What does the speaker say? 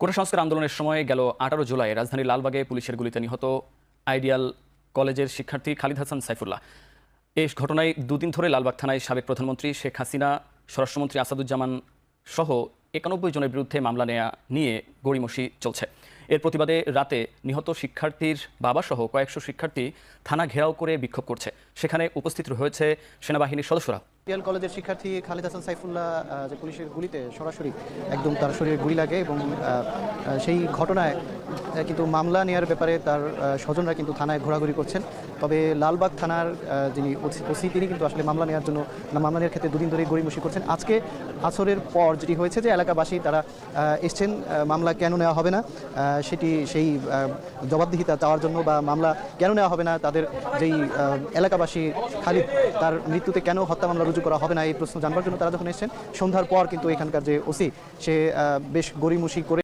কোটা সংস্কার আন্দোলনের সময় গেল 18 জুলাই রাজধানীর লালবাগে পুলিশের গুলিতে নিহত আইডিয়াল কলেজের শিক্ষার্থী খালিদ হাসান সাইফুল্লাহ। এই ঘটনায় দুদিন ধরে লালবাগ থানায় সাবেক প্রধানমন্ত্রী শেখ হাসিনা, স্বরাষ্ট্রমন্ত্রী আসাদুজ্জামান সহ 91 জনের বিরুদ্ধে মামলা নেওয়া নিয়ে গড়িমসি চলছে। এর প্রতিবাদে রাতে নিহত শিক্ষার্থীর বাবাসহ কয়েকশো শিক্ষার্থী থানা ঘেরাও করে বিক্ষোভ করছে। সেখানে উপস্থিত হয়েছে সেনাবাহিনীর সদস্যরা। আইডিয়াল কলেজের শিক্ষার্থী খালিদ হাসান সাইফুল্লাহ যে পুলিশের গুলিতে সরাসরি একদম তার শরীরে গুলি লাগে এবং সেই ঘটনায় কিন্তু মামলা নেওয়ার ব্যাপারে তার স্বজনরা কিন্তু থানায় ঘোরাঘুরি করছেন। তবে লালবাগ থানার যিনি ওসি তিনি কিন্তু আসলে মামলা নেওয়ার জন্য মামলা নেওয়ার ক্ষেত্রে দুদিন ধরে গড়িমসি করছেন। আজকে আসরের পর যেটি হয়েছে যে এলাকাবাসী তারা এসছেন মামলা কেন নেওয়া হবে না সেই জবাবদিহিতা চাওয়ার জন্য, বা মামলা কেন নেওয়া হবে না, তাদের যেই এলাকাবাসী খালিদ তার মৃত্যুতে কেন হত্যা মামলা রুজু করা হবে না এই প্রশ্ন জানবার জন্য তারা যখন এসছেন সন্ধ্যার পর কিন্তু এখানকার যে ওসি সে বেশ গড়িমসি করে